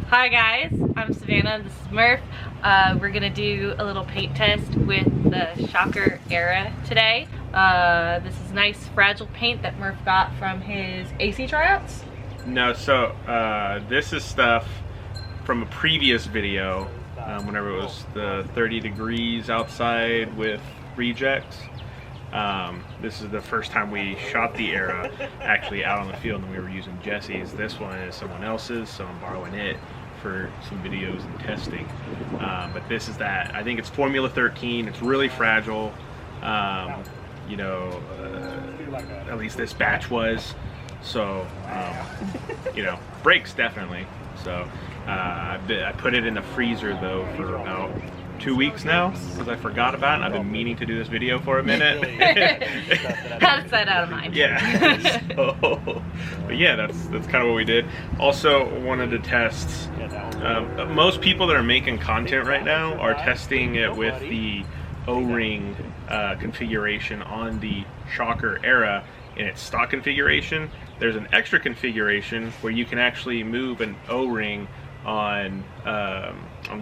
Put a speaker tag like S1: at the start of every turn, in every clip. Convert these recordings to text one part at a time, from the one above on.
S1: Hi guys, I'm Savannah, this is Murph. We're gonna do a little paint test with the Shocker Era today. This is nice fragile paint that Murph got from his AC tryouts.
S2: No, so this is stuff from a previous video, whenever it was the 30 degrees outside with rejects. This is the first time we shot the Era actually out on the field, and we were using Jesse's. This one is someone else's, so I'm borrowing it for some videos and testing. But this is that. I think it's Formula 13. It's really fragile. You know, at least this batch was. So, you know, breaks definitely. So I put it in the freezer though for about 2 weeks now because I forgot about it, and I've been meaning to do this video for a minute.
S1: Out of sight, out of mind.
S2: Yeah. So, but yeah, that's kind of what we did. Also wanted to test. Most people that are making content right now are testing it with the O-ring configuration on the Shocker Era in its stock configuration. There's an extra configuration where you can actually move an O-ring on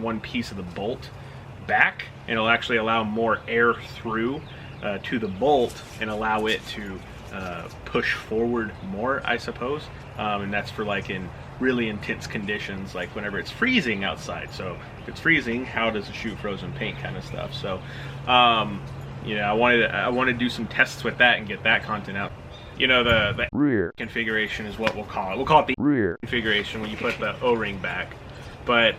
S2: one piece of the bolt back, and it'll actually allow more air through to the bolt and allow it to push forward more, I suppose. And that's for like in really intense conditions, like whenever it's freezing outside. So if it's freezing, how does it shoot frozen paint kind of stuff? So you know, I wanted to do some tests with that and get that content out. You know, the rear configuration is what we'll call it. We'll call it the rear configuration when you put the O-ring back. But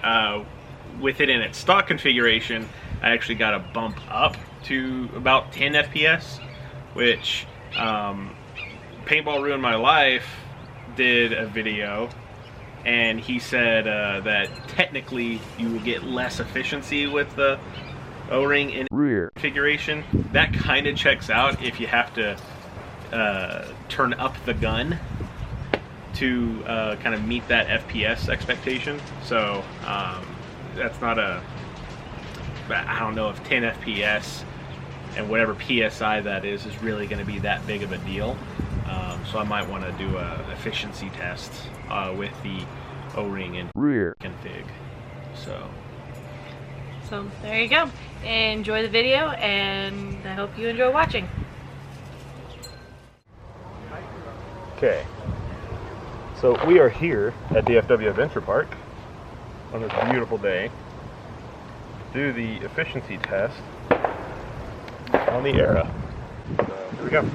S2: with it in its stock configuration, I actually got a bump up to about 10 FPS, which Paintball Ruined My Life did a video, and he said that technically you will get less efficiency with the O-ring in rear configuration. That kind of checks out if you have to turn up the gun to kind of meet that FPS expectation. So that's not a, I don't know if 10 FPS and whatever PSI that is really going to be that big of a deal. So I might want to do a efficiency test with the O-ring and rear config.
S1: So there you go. Enjoy the video, and I hope you enjoy watching.
S2: Okay, so we are here at DFW Adventure Park on this beautiful day to do the efficiency test on the Era. So here we go.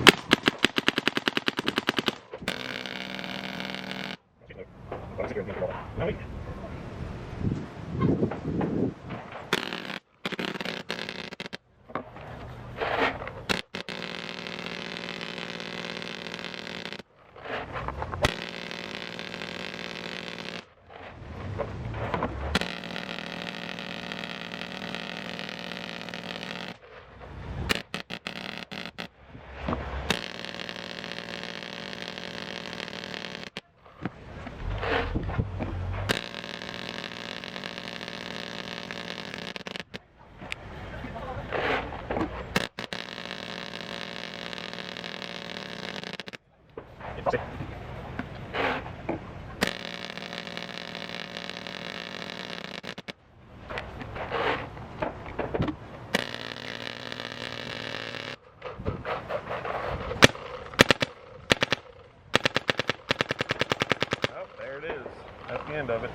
S2: That's the end of it.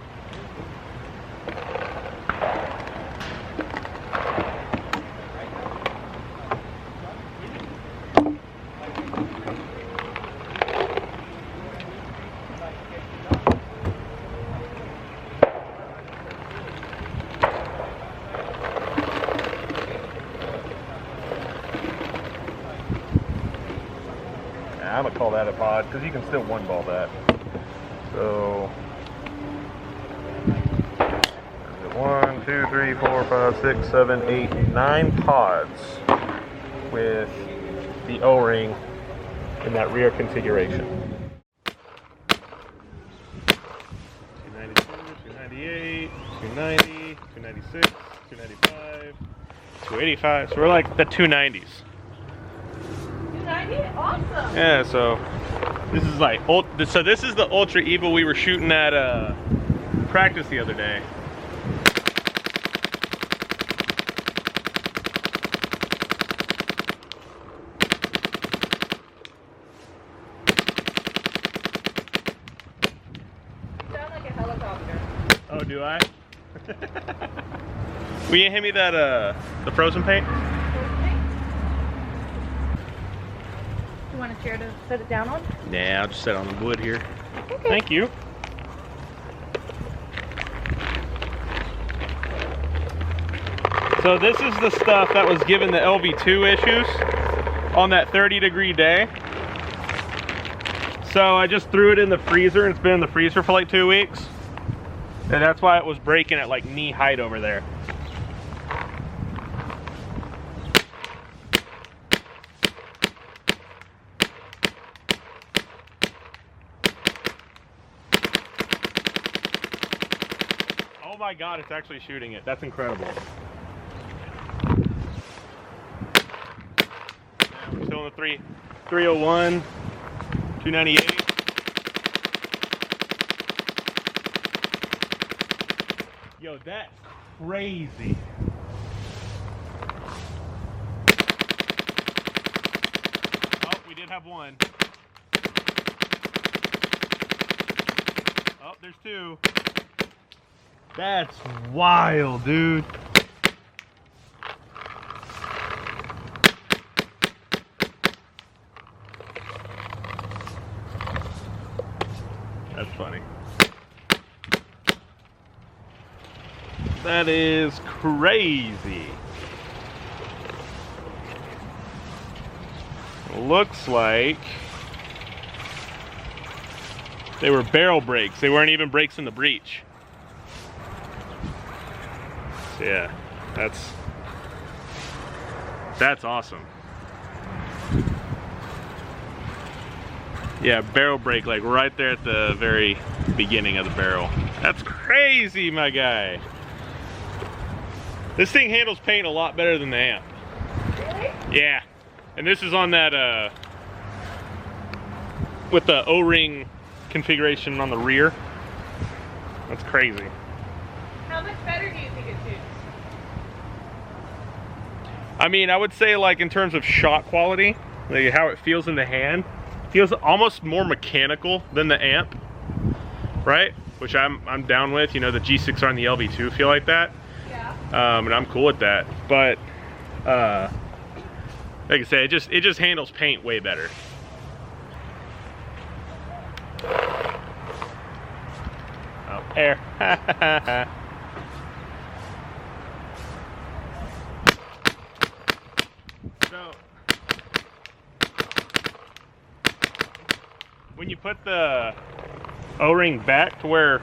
S2: I'm gonna call that a pod because you can still one ball that. So 1, 2, 3, 4, 5, 6, 7, 8, 9 pods with the O-ring in that rear configuration. 292, 298, 290, 296, 295, 285. So we're like the 290s.
S1: 290? Awesome.
S2: Yeah, so this is like, so this is the Ultra Evo we were shooting at practice the other day.
S1: You sound like a helicopter.
S2: Oh, do I? Will you hand me that, the frozen paint?
S1: You want a chair to set it down on?
S2: Nah, I'll just set it on the wood here.
S1: Okay.
S2: Thank you. So this is the stuff that was given the LV2 issues on that 30-degree day. So I just threw it in the freezer, and it's been in the freezer for like 2 weeks. And that's why it was breaking at like knee height over there. Oh my God, it's actually shooting it. That's incredible. Yeah, we're still in the 301, 298. Yo, that's crazy. Oh, we did have one. Oh, there's two. That's wild, dude. That's funny. That is crazy. Looks like they were barrel brakes. They weren't even brakes in the breech. So yeah, that's awesome. Yeah, barrel brake, like right there at the very beginning of the barrel. That's crazy, my guy. This thing handles paint a lot better than the amp.
S1: Really?
S2: Yeah, and this is on that with the O-ring configuration on the rear. That's crazy.
S1: How much better do you think it shoots?
S2: I mean, I would say like in terms of shot quality, like how it feels in the hand, feels almost more mechanical than the amp, right? Which I'm down with. You know, the G6R and the LV2 feel like that.
S1: Yeah.
S2: And I'm cool with that. But like I say, it just handles paint way better. Oh, air. So when you put the O-ring back to where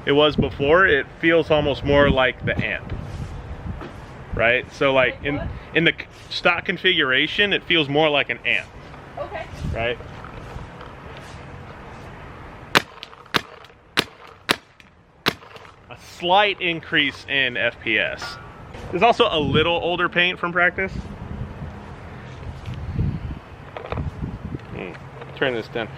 S2: it was before, it feels almost more like the amp, right? So like in the stock configuration, it feels more like an amp.
S1: Okay.
S2: Right? A slight increase in FPS. There's also a little older paint from practice. Turn this down.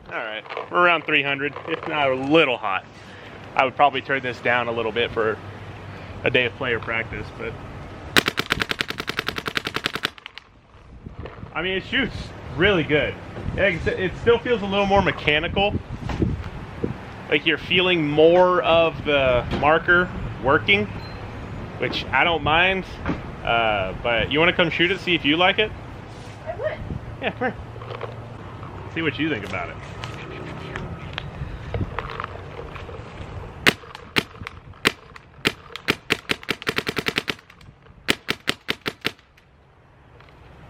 S2: Alright, we're around 300. It's not a little hot. I would probably turn this down a little bit for a day of player practice, but I mean, it shoots really good. It still feels a little more mechanical. Like you're feeling more of the marker working, which I don't mind. But you want to come shoot it, see if you like it?
S1: I would.
S2: Yeah, come here. See what you think about it.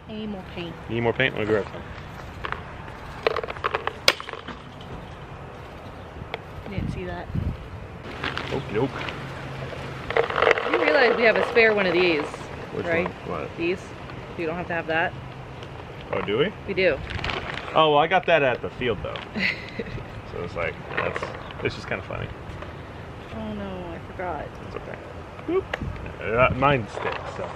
S1: I need more paint.
S2: You need more paint? Let me grab some.
S1: I didn't see that.
S2: Okie doke.
S1: You realize we have a spare one of these,
S2: Which
S1: right?
S2: one? What?
S1: These. You don't have to have that.
S2: Oh, do we?
S1: We do.
S2: Oh, well, I got that at the field though. So it's like, it's just kind of funny.
S1: Oh no, I forgot.
S2: It's okay. Boop. Mine sticks, so.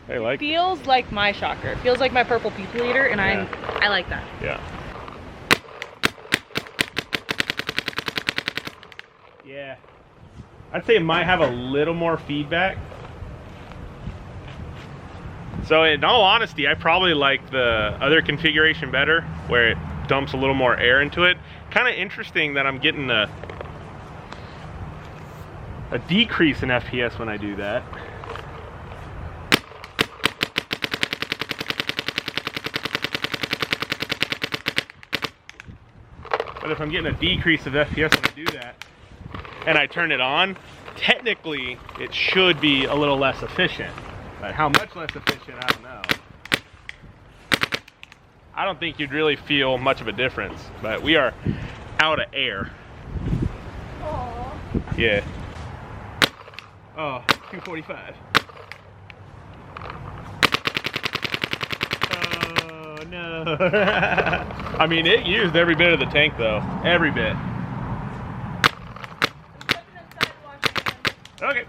S2: I like.
S1: Feels like my shocker. It feels like my purple people eater, and I like that.
S2: Yeah. Yeah. I'd say it might have a little more feedback. So in all honesty, I probably like the other configuration better, where it dumps a little more air into it. Kind of interesting that I'm getting a decrease in FPS when I do that. But if I'm getting a decrease of FPS when I do that, and I turn it on, technically it should be a little less efficient. But how much less efficient, I don't know. I don't think you'd really feel much of a difference, but we are out of air.
S1: Aww.
S2: Yeah. Oh, 245. Oh, no. I mean, it used every bit of the tank, though. Every bit. Okay.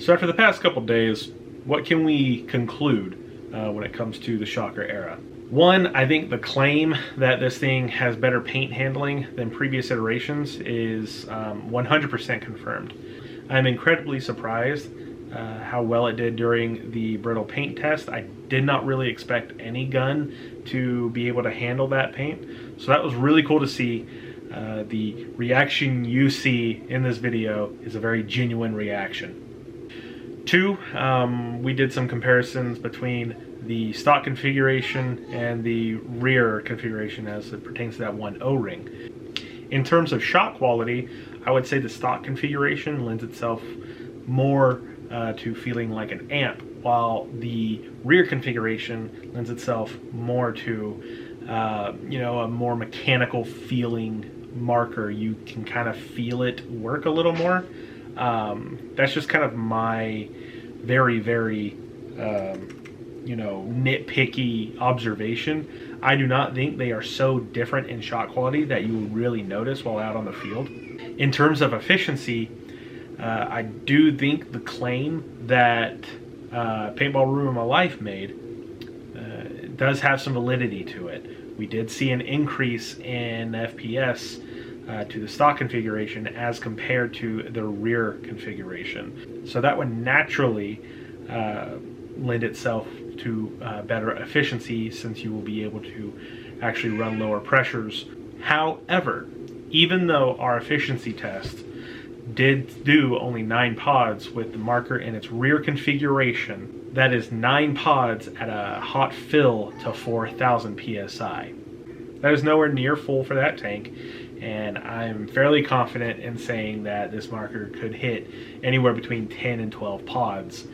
S2: So after the past couple days, what can we conclude when it comes to the Shocker Era? One, I think the claim that this thing has better paint handling than previous iterations is 100% confirmed. I'm incredibly surprised how well it did during the brittle paint test. I did not really expect any gun to be able to handle that paint. So that was really cool to see. The reaction you see in this video is a very genuine reaction. Two, we did some comparisons between the stock configuration and the rear configuration as it pertains to that one O-ring. In terms of shot quality, I would say the stock configuration lends itself more to feeling like an amp, while the rear configuration lends itself more to a more mechanical feeling marker. You can kind of feel it work a little more. That's just kind of my very nitpicky observation. I do not think they are so different in shot quality that you will really notice while out on the field. In terms of efficiency, I do think the claim that Paintball Ruined My Life made does have some validity to it. We did see an increase in FPS to the stock configuration as compared to the rear configuration. So that would naturally lend itself to better efficiency, since you will be able to actually run lower pressures. However, even though our efficiency test did do only 9 pods with the marker in its rear configuration, that is 9 pods at a hot fill to 4,000 PSI. That is nowhere near full for that tank, and I'm fairly confident in saying that this marker could hit anywhere between 10 and 12 pods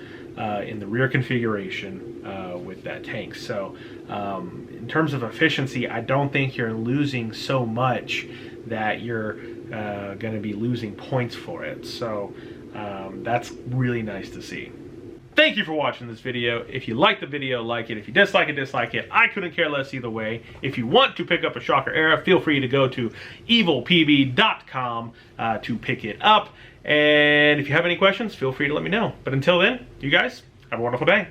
S2: in the rear configuration with that tank. So in terms of efficiency, I don't think you're losing so much that you're going to be losing points for it. So that's really nice to see. Thank you for watching this video. If you like the video, like it. If you dislike it, dislike it. I couldn't care less either way. If you want to pick up a Shocker Era, feel free to go to evilpb.com to pick it up. And if you have any questions, feel free to let me know. But until then, you guys have a wonderful day.